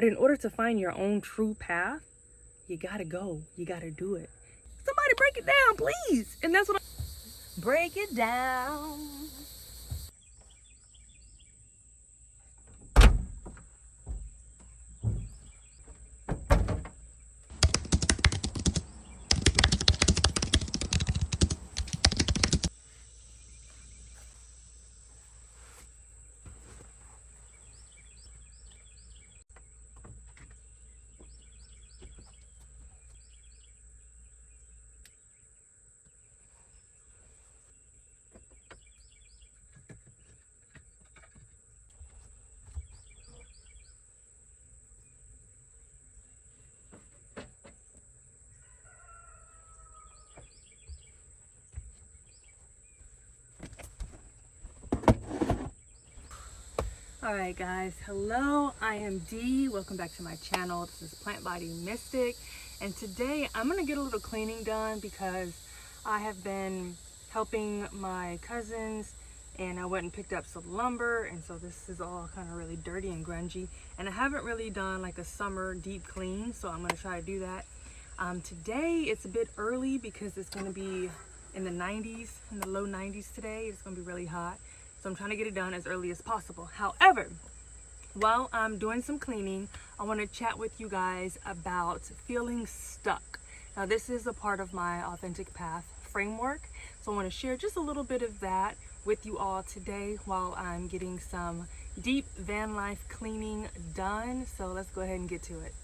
But in order to find your own true path, you gotta go. You gotta do it. Somebody break it down, please. And that's what break it down. Alright guys, hello, I am Dee. Welcome back to my channel. This is Plant Body Mystic, and today I'm going to get a little cleaning done because I have been helping my cousins and I went and picked up some lumber, and so this is all kind of really dirty and grungy, and I haven't really done like a summer deep clean, so I'm going to try to do that. Today it's a bit early because it's going to be in the 90s, in the low 90s today. It's going to be really hot. So I'm trying to get it done as early as possible. However, while I'm doing some cleaning, I want to chat with you guys about feeling stuck. Now, this is a part of my authentic path framework. So I want to share just a little bit of that with you all today while I'm getting some deep van life cleaning done. So let's go ahead and get to it.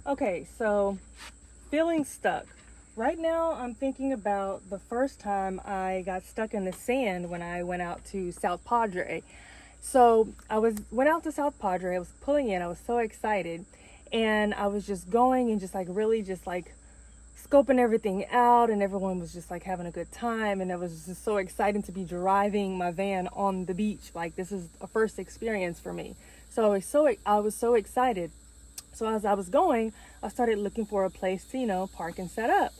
Okay, so feeling stuck. Right now, I'm thinking about the first time I got stuck in the sand when I went out to South Padre. So I went out to South Padre, I was pulling in, I was so excited. And I was just going and just like really just like scoping everything out, and everyone was just like having a good time. And it was just so exciting to be driving my van on the beach. Like, this is a first experience for me. So I was so excited. So as I was going, I started looking for a place to, park and set up.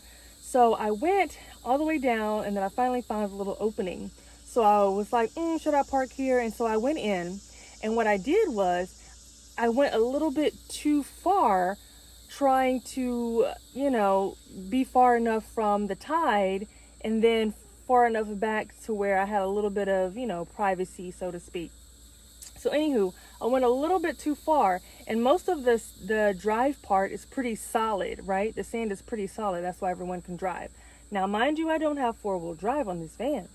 So I went all the way down, and then I finally found a little opening. So I was like, should I park here? And so I went in, and what I did was I went a little bit too far, trying to, be far enough from the tide and then far enough back to where I had a little bit of, privacy, so to speak. So anywho, I went a little bit too far, and most of the drive part is pretty solid, right? The sand is pretty solid. That's why everyone can drive. Now, mind you, I don't have four-wheel drive on this van.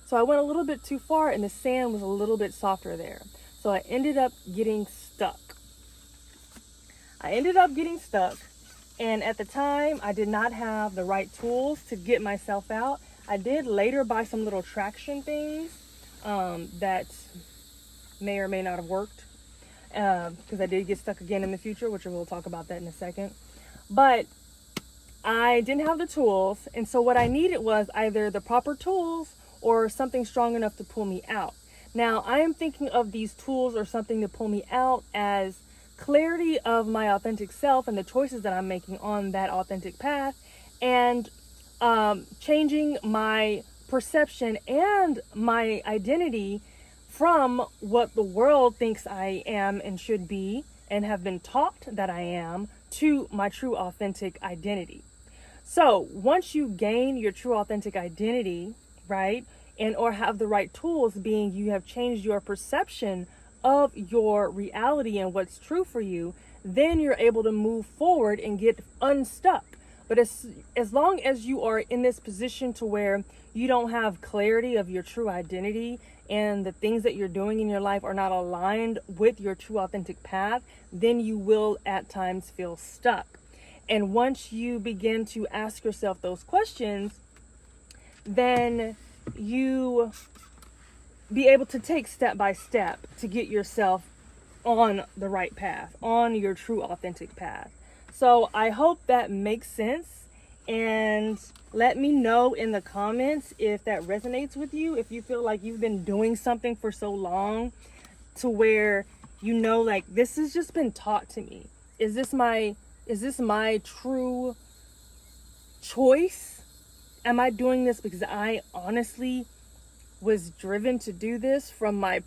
So I went a little bit too far, and the sand was a little bit softer there. So I ended up getting stuck. And at the time, I did not have the right tools to get myself out. I did later buy some little traction things that may or may not have worked, because I did get stuck again in the future, which we'll talk about that in a second. But I didn't have the tools, and so what I needed was either the proper tools or something strong enough to pull me out. Now, I am thinking of these tools or something to pull me out as clarity of my authentic self and the choices that I'm making on that authentic path, and changing my perception and my identity from what the world thinks I am and should be and have been taught that I am, to my true authentic identity. So once you gain your true authentic identity, right, and or have the right tools, being you have changed your perception of your reality and what's true for you, then you're able to move forward and get unstuck. But as long as you are in this position to where you don't have clarity of your true identity, and the things that you're doing in your life are not aligned with your true authentic path, then you will at times feel stuck. And once you begin to ask yourself those questions, then you be able to take step by step to get yourself on the right path, on your true authentic path. So I hope that makes sense. And let me know in the comments if that resonates with you, if you feel like you've been doing something for so long to where like, this has just been taught to me. Is this my true choice? Am I doing this because I honestly was driven to do this from my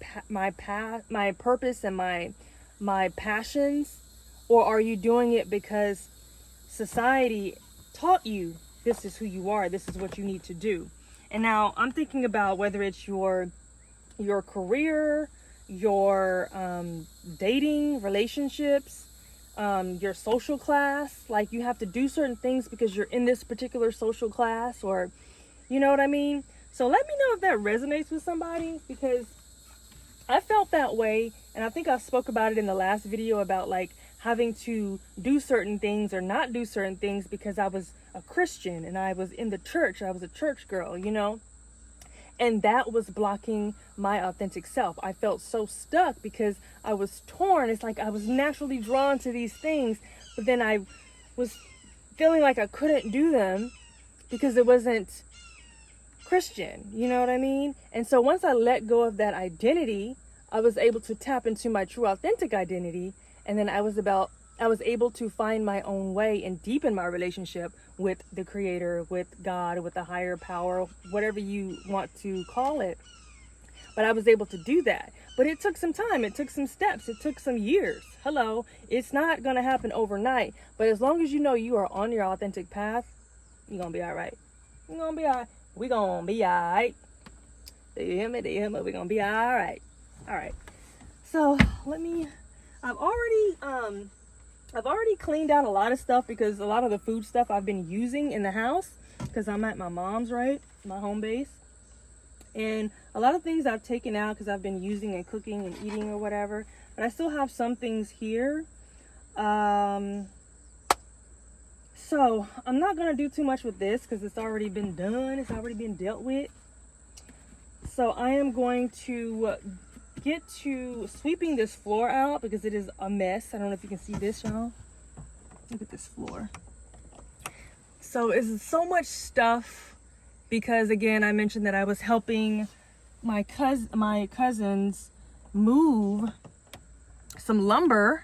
purpose and my passions, or are you doing it because society taught you this is who you are, this is what you need to do? And now I'm thinking about whether it's your career, your dating, relationships, your social class. Like, you have to do certain things because you're in this particular social class, or you know what I mean? So let me know if that resonates with somebody, because I felt that way. And I think I spoke about it in the last video about like having to do certain things or not do certain things because I was a Christian and I was in the church. I was a church girl, you know? And that was blocking my authentic self. I felt so stuck because I was torn. It's like I was naturally drawn to these things, but then I was feeling like I couldn't do them because it wasn't Christian. You know what I mean? And so once I let go of that identity, I was able to tap into my true authentic identity. And then I was able to find my own way and deepen my relationship with the Creator, with God, with the higher power, whatever you want to call it. But I was able to do that. But it took some time. It took some steps. It took some years. Hello. It's not going to happen overnight. But as long as you know you are on your authentic path, you're going to be all right. You're going to be all right. We're going to be all right. Do you hear me? Do you hear me? We're going to be all right. All right. So I've already cleaned out a lot of stuff because a lot of the food stuff I've been using in the house, because I'm at my mom's, right? My home base. And a lot of things I've taken out because I've been using and cooking and eating or whatever. But I still have some things here. So I'm not going to do too much with this because it's already been done. It's already been dealt with. So I am going to get to sweeping this floor out because it is a mess. I don't know if you can see this, y'all. Look at this floor. So it's so much stuff because, again, I mentioned that I was helping my cousins move some lumber,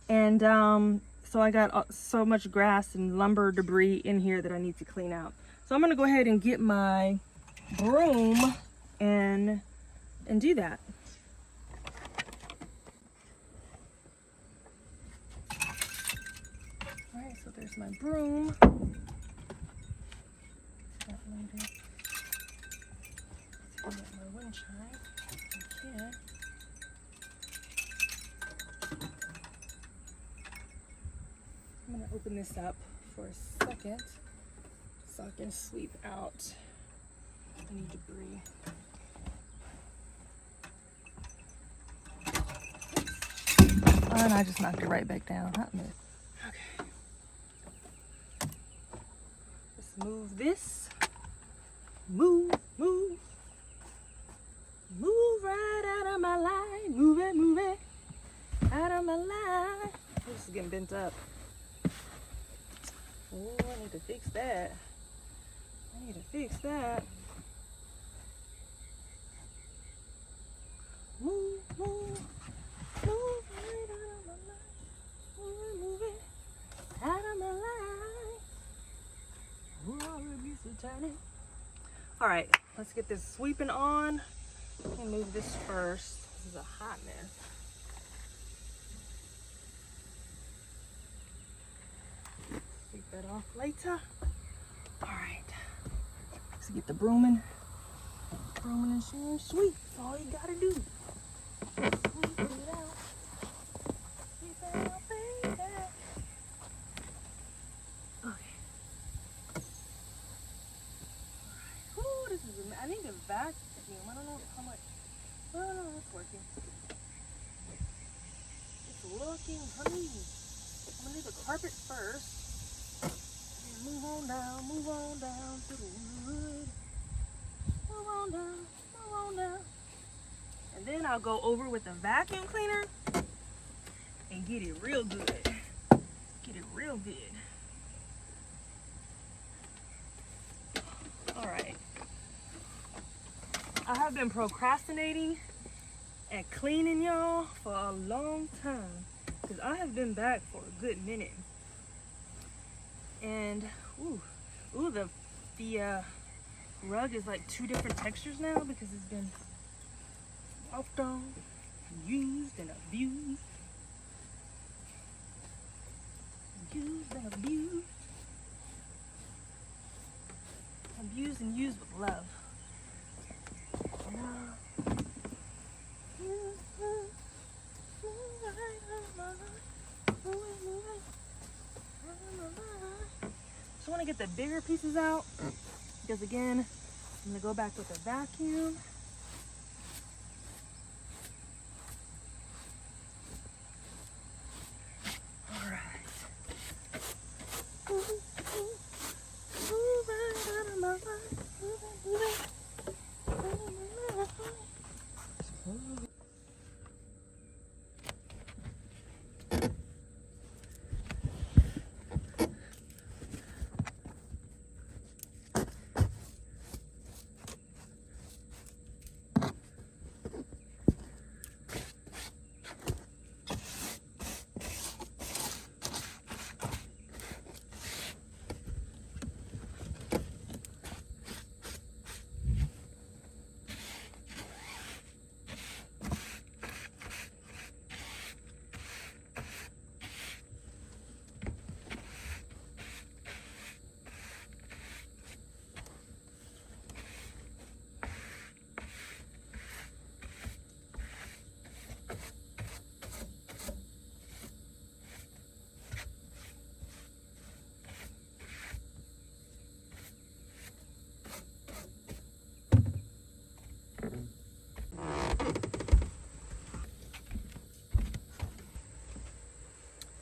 and so I got so much grass and lumber debris in here that I need to clean out. So I'm gonna go ahead and get my broom and do that. All right, so there's my broom. That later. Let's get my wind chime. Okay. I'm gonna open this up for a second so I can sweep out any debris. And I just knocked it right back down. Okay. Let's move this. Move right out of my life. Move it out of my life. This is getting bent up. Oh, I need to fix that. Move right out of my life. Move it out of my life. Oh, abuse returning. All right, let's get this sweeping on. Let me move this first. This is a hot mess. Sweep that off later. All right, let's get the brooming and sweep. That's all you gotta do. Sweep it out. Sweep it out, baby. Okay. All right. Ooh, this is. I need to vacuum. I don't know how much. Oh no, it's working. It's working, honey. I'm gonna do the carpet first. And move on down to the wood. Move on down. And then I'll go over with the vacuum cleaner and get it real good. All right. I have been procrastinating at cleaning, y'all, for a long time because I have been back for a good minute. And the rug is like 2 different textures now because it's been walked on, used and abused. Used and abused. Abused and used with love. Just want to get the bigger pieces out because again, I'm going to go back with a vacuum. All right.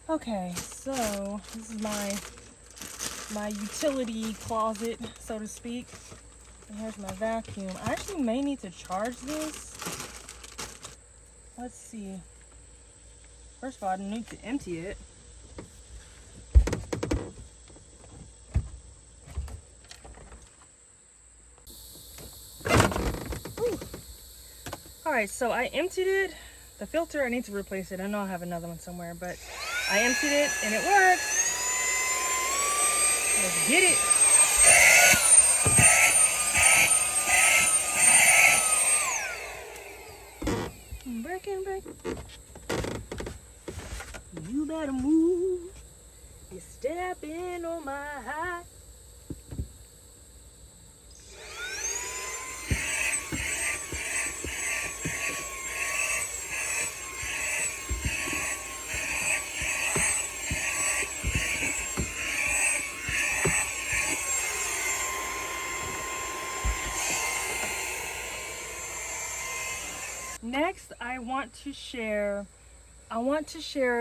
Okay, so this is my utility closet, so to speak. And here's my vacuum. I actually may need to charge this. Let's see. First of all, I need to empty it. Alright, so I emptied it. The filter, I need to replace it. I know I have another one somewhere, but I emptied it and it works. Let's get it. Break. You better move. You're stepping on my high. Next, I want to share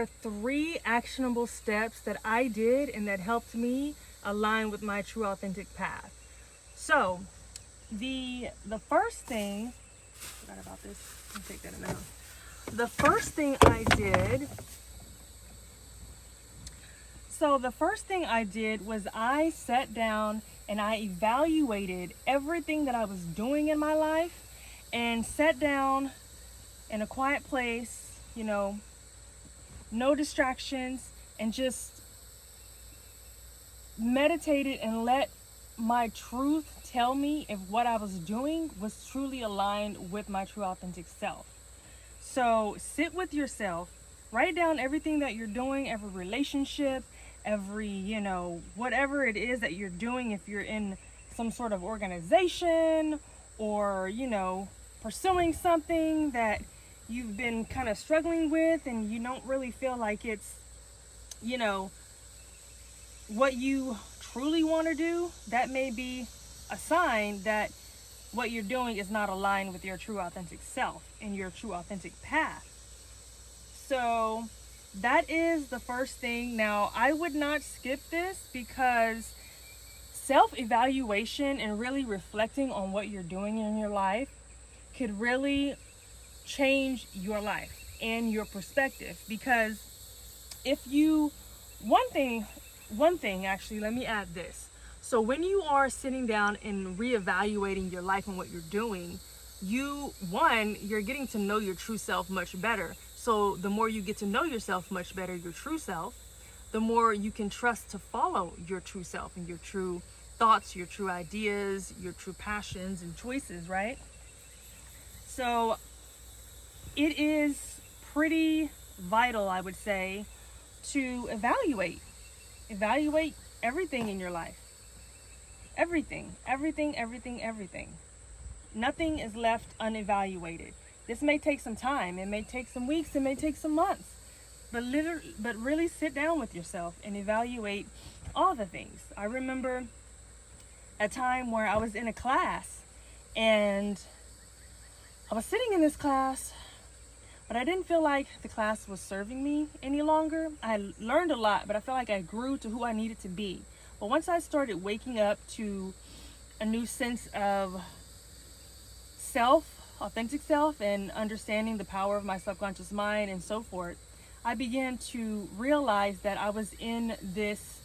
3 actionable steps that I did and that helped me align with my true authentic path. So, the first thing, forgot about this. I'll take that out. The first thing I did was I sat down and I evaluated everything that I was doing in my life and sat down in a quiet place, you know, no distractions, and just meditated and let my truth tell me if what I was doing was truly aligned with my true authentic self. So sit with yourself, write down everything that you're doing, every relationship, every, you know, whatever it is that you're doing, if you're in some sort of organization or, you know, pursuing something that you've been kind of struggling with and you don't really feel like it's, you know, what you truly want to do, that may be a sign that what you're doing is not aligned with your true authentic self and your true authentic path. So that is the first thing. Now, I would not skip this because self-evaluation and really reflecting on what you're doing in your life could really change your life and your perspective. Because if you, one thing actually, let me add this. So when you are sitting down and reevaluating your life and what you're doing, you're getting to know your true self much better. So the more you get to know yourself much better, your true self, the more you can trust to follow your true self and your true thoughts, your true ideas, your true passions and choices, right? So it is pretty vital, I would say, to evaluate everything in your life. Everything. Nothing is left unevaluated. This may take some time. It may take some weeks. It may take some months. But really sit down with yourself and evaluate all the things. I remember a time where I was in a class and I was sitting in this class, but I didn't feel like the class was serving me any longer. I learned a lot, but I felt like I grew to who I needed to be. But once I started waking up to a new sense of self, authentic self, and understanding the power of my subconscious mind and so forth, I began to realize that I was in this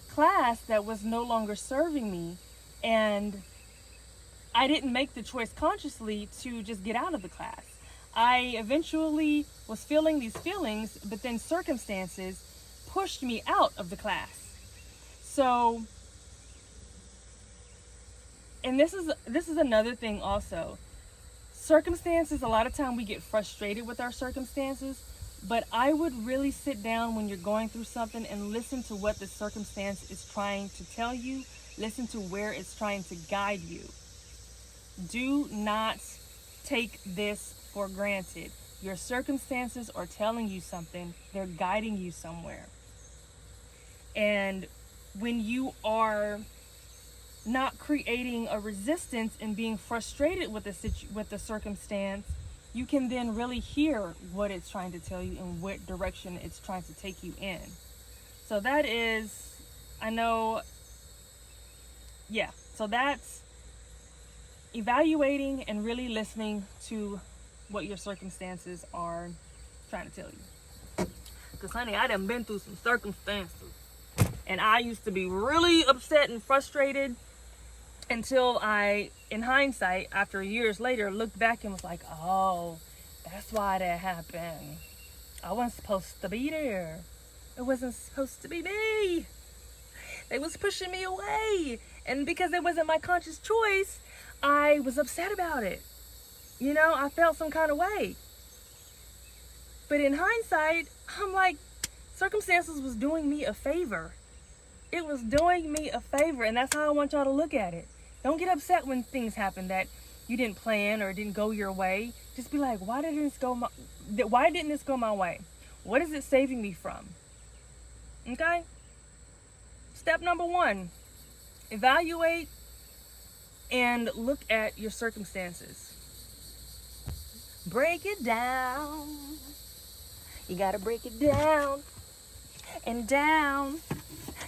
class that was no longer serving me, and I didn't make the choice consciously to just get out of the class. I eventually was feeling these feelings, but then circumstances pushed me out of the class. So, and this is another thing also. Circumstances, a lot of time we get frustrated with our circumstances, but I would really sit down when you're going through something and listen to what the circumstance is trying to tell you. Listen to where it's trying to guide you. Do not take this for granted. Your circumstances are telling you something. They're guiding you somewhere. And when you are not creating a resistance and being frustrated with the circumstance, you can then really hear what it's trying to tell you and what direction it's trying to take you in. So that is, so that's evaluating and really listening to what your circumstances are trying to tell you. Because honey, I done been through some circumstances, and I used to be really upset and frustrated until I, in hindsight, after years later, looked back and was like, oh, that's why that happened. I wasn't supposed to be there. It wasn't supposed to be me. They was pushing me away. And because it wasn't my conscious choice, I was upset about it. You know, I felt some kind of way. But in hindsight, I'm like, circumstances was doing me a favor. It was doing me a favor, and that's how I want y'all to look at it. Don't get upset when things happen that you didn't plan or didn't go your way. Just be like, why didn't this go my way? What is it saving me from? Okay? Step number 1, evaluate and look at your circumstances. Break it down. You gotta break it down and down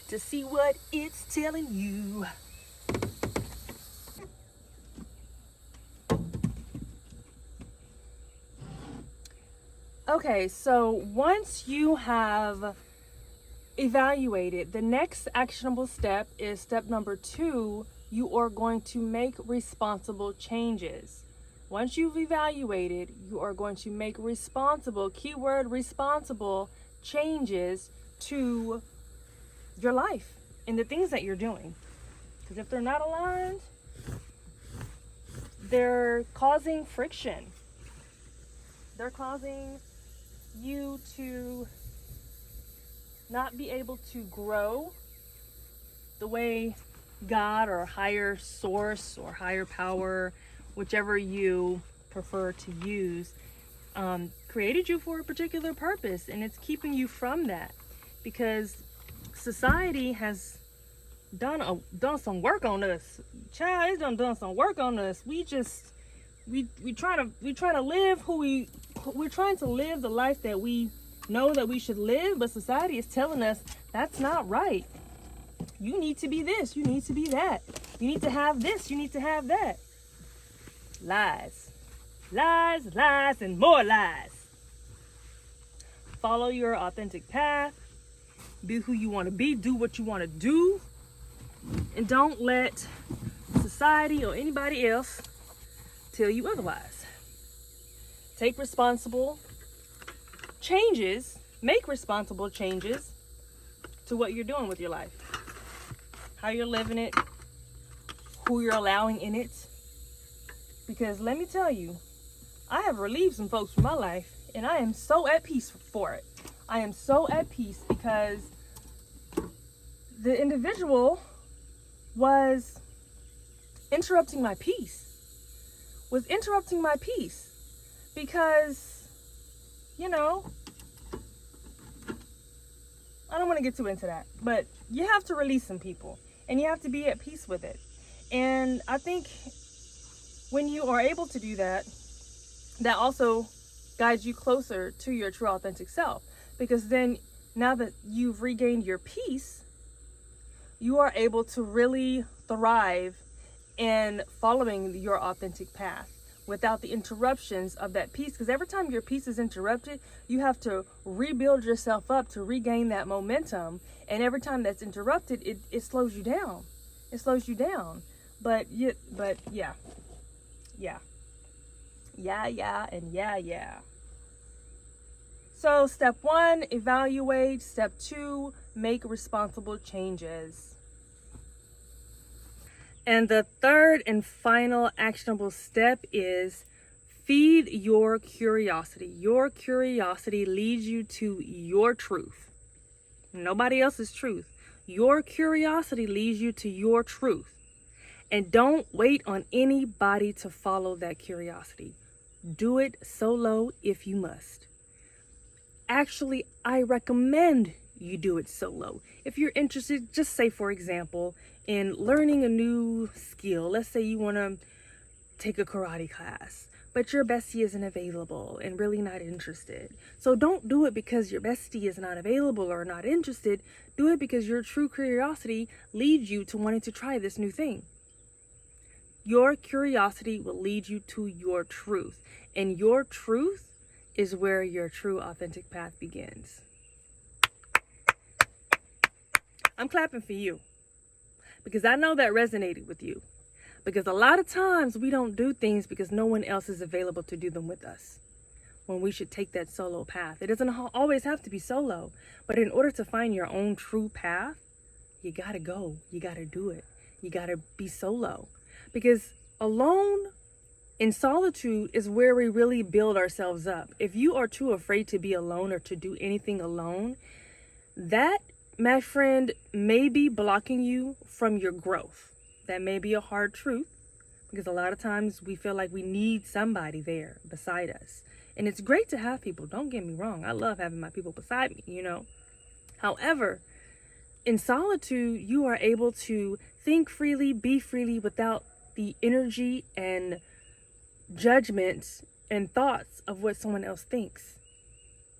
to see what it's telling you. Okay, so once you have evaluated, the next actionable step is step number 2. You are going to make responsible changes. Once you've evaluated, you are going to make responsible, keyword responsible, changes to your life and the things that you're doing. Because if they're not aligned, they're causing friction. They're causing you to not be able to grow the way God or higher source or higher power, whichever you prefer to use, created you for a particular purpose, and it's keeping you from that because society has done some work on us. Child, it's done some work on us. We try to live we're trying to live the life that we know that we should live, but society is telling us that's not right. You need to be this, you need to be that. You need to have this, you need to have that. Lies. Lies, lies, and more lies. Follow your authentic path. Be who you want to be. Do what you want to do. And don't let society or anybody else tell you otherwise. Take responsible changes. Make responsible changes to what you're doing with your life. How you're living it, who you're allowing in it. Because let me tell you, I have relieved some folks from my life, and I am so at peace for it. I am so at peace because the individual was interrupting my peace. Because, you know, I don't want to get too into that, but you have to release some people and you have to be at peace with it. And I think when you are able to do that, that also guides you closer to your true authentic self. Because then, now that you've regained your peace, you are able to really thrive in following your authentic path without the interruptions of that peace. Because every time your peace is interrupted, you have to rebuild yourself up to regain that momentum. And every time that's interrupted, it slows you down. But yeah. So step 1, evaluate. Step 2, make responsible changes. And the third and final actionable step is feed your curiosity. Your curiosity leads you to your truth. Nobody else's truth. Your curiosity leads you to your truth. And don't wait on anybody to follow that curiosity. Do it solo if you must. Actually, I recommend you do it solo. If you're interested, just say, for example, in learning a new skill. Let's say you want to take a karate class, but your bestie isn't available and really not interested. So don't do it because your bestie is not available or not interested. Do it because your true curiosity leads you to wanting to try this new thing. Your curiosity will lead you to your truth, and your truth is where your true authentic path begins. I'm clapping for you because I know that resonated with you. Because a lot of times we don't do things because no one else is available to do them with us, when we should take that solo path. It doesn't always have to be solo, but in order to find your own true path, you gotta go, you gotta do it, you gotta be solo. Because alone in solitude is where we really build ourselves up. If you are too afraid to be alone or to do anything alone, that, my friend, may be blocking you from your growth. That may be a hard truth, because a lot of times we feel like we need somebody there beside us. And it's great to have people, don't get me wrong. I love having my people beside me, you know. However, in solitude, you are able to think freely, be freely without the energy and judgments and thoughts of what someone else thinks.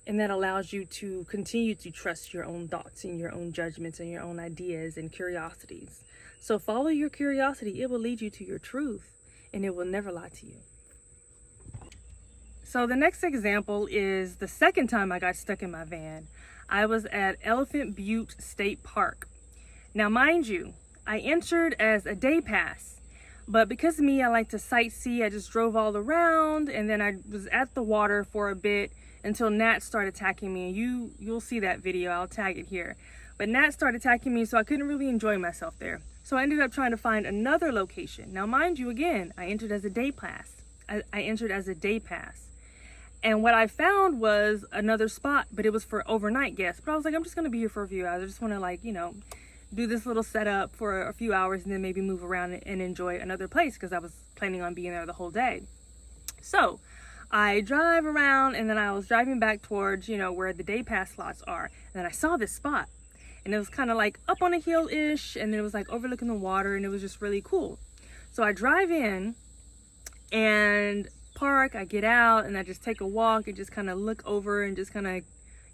And that allows you to continue to trust your own thoughts and your own judgments and your own ideas and curiosities. So follow your curiosity. It will lead you to your truth, and it will never lie to you. So the next example is the second time I got stuck in my van. I was at Elephant Butte State Park. Now, mind you, I entered as a day pass. But because of me, I like to sightsee. I just drove all around, and then I was at the water for a bit until gnats started attacking me. You'll see that video. I'll tag it here. But gnats started attacking me, so I couldn't really enjoy myself there. So I ended up trying to find another location. Now, mind you, again, I entered as a day pass. And what I found was another spot, but it was for overnight guests. But I was like, I'm just going to be here for a few hours. I just want to, like, you know, do this little setup for a few hours and then maybe move around and enjoy another place, because I was planning on being there the whole day. So I drive around, and then I was driving back towards, you know, where the day pass slots are. And then I saw this spot, and it was kind of like up on a hill-ish, and then it was like overlooking the water, and it was just really cool. So I drive in and park, I get out, and I just take a walk and just kind of look over and just kind of,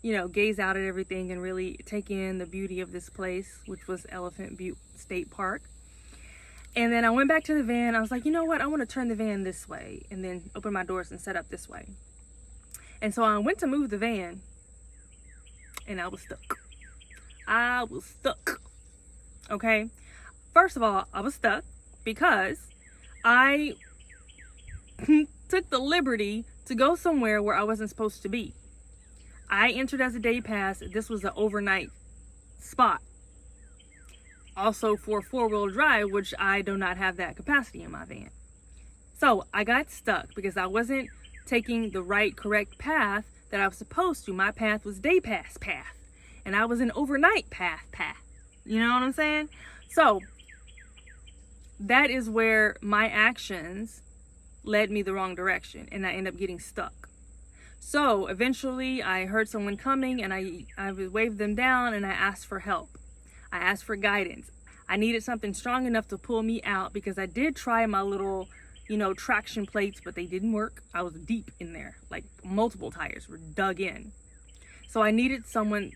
you know, gaze out at everything and really take in the beauty of this place, which was Elephant Butte State Park. And then I went back to the van. I was like, you know what? I want to turn the van this way and then open my doors and set up this way. And so I went to move the van, and I was stuck. Okay? First of all, I was stuck because I took the liberty to go somewhere where I wasn't supposed to be. I entered as a day pass. This was an overnight spot. also for 4-wheel drive, which I do not have that capacity in my van. So I got stuck because I wasn't taking the right, correct path that I was supposed to. My path was day pass path, and I was an overnight path. You know what I'm saying? So that is where my actions led me the wrong direction, and I ended up getting stuck. So eventually I heard someone coming, and I waved them down, and I asked for help. I asked for guidance. I needed something strong enough to pull me out, because I did try my little, traction plates, but they didn't work. I was deep in there, like multiple tires were dug in. So I needed someone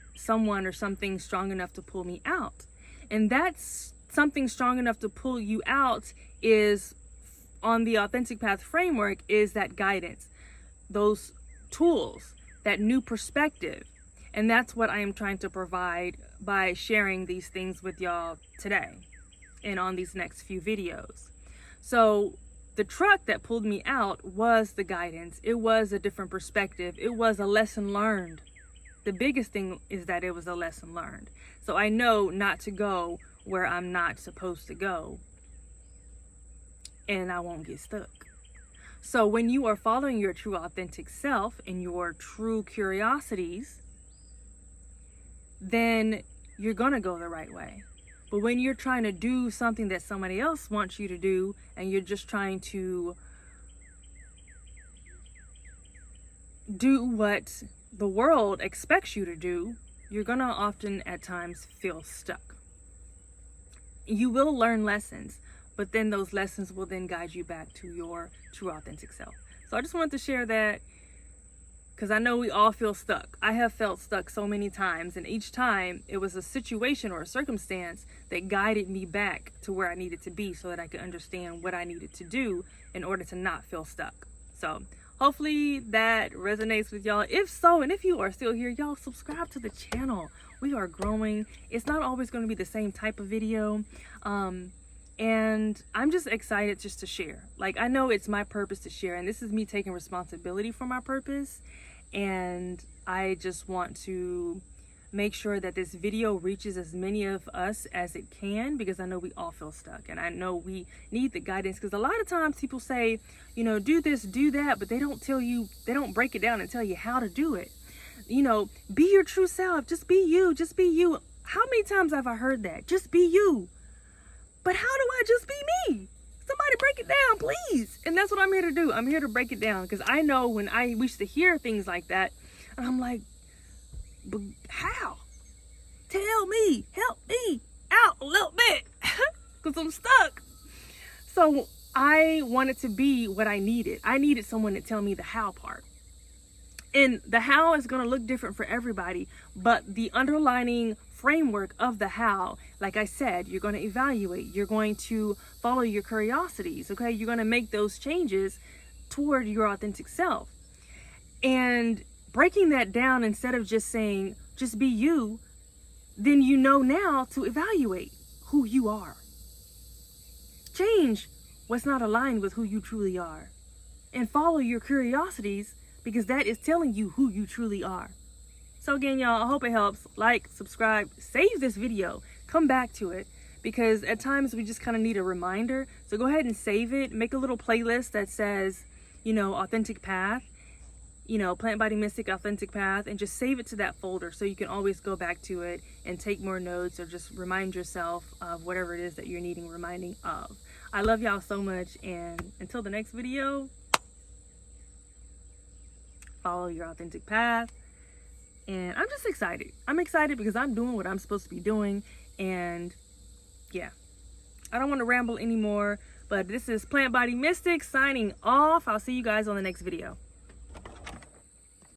or something strong enough to pull me out. And that's something strong enough to pull you out is, on the Authentic Path framework, is that guidance, those tools, that new perspective. And that's what I am trying to provide by sharing these things with y'all today and on these next few videos. So the truck that pulled me out was the guidance. It was a different perspective. It was a lesson learned. The biggest thing is that it was a lesson learned. So I know not to go where I'm not supposed to go, and I won't get stuck. So when you are following your true authentic self and your true curiosities, then you're gonna go the right way. But when you're trying to do something that somebody else wants you to do, and you're just trying to do what the world expects you to do, you're gonna often at times feel stuck. You will learn lessons, but then those lessons will then guide you back to your true authentic self. So I just wanted to share that, because I know we all feel stuck. I have felt stuck so many times, and each time it was a situation or a circumstance that guided me back to where I needed to be, so that I could understand what I needed to do in order to not feel stuck. So hopefully that resonates with y'all. If so, and if you are still here, y'all subscribe to the channel. We are growing. It's not always going to be the same type of video. And I'm just excited just to share. Like, I know it's my purpose to share, and this is me taking responsibility for my purpose. And I just want to make sure that this video reaches as many of us as it can, because I know we all feel stuck, and I know we need the guidance. Because a lot of times people say, do this, do that, but they don't tell you, they don't break it down and tell you how to do it. Be your true self, just be you, just be you. How many times have I heard that? Just be you. But how do I just be me? Somebody break it down, please. And that's what I'm here to do. I'm here to break it down, because I know when I used to hear things like that, and I'm like, but how? Tell me, help me out a little bit, because I'm stuck. So I wanted to be what I needed. I needed someone to tell me the how part. And the how is going to look different for everybody, but the underlining framework of the how, like I said, you're going to evaluate, you're going to follow your curiosities, okay? You're going to make those changes toward your authentic self. And breaking that down, instead of just saying, just be you, then you know now to evaluate who you are. Change what's not aligned with who you truly are, and follow your curiosities, because that is telling you who you truly are. So again, y'all, I hope it helps. Like, subscribe, save this video, come back to it, because at times we just kind of need a reminder. So go ahead and save it. Make a little playlist that says, Authentic Path, Plant Body Mystic Authentic Path, and just save it to that folder so you can always go back to it and take more notes, or just remind yourself of whatever it is that you're needing reminding of. I love y'all so much, and until the next video, follow your authentic path. And I'm just excited. I'm excited because I'm doing what I'm supposed to be doing. And yeah, I don't want to ramble anymore, but this is Plant Body Mystic signing off. I'll see you guys on the next video.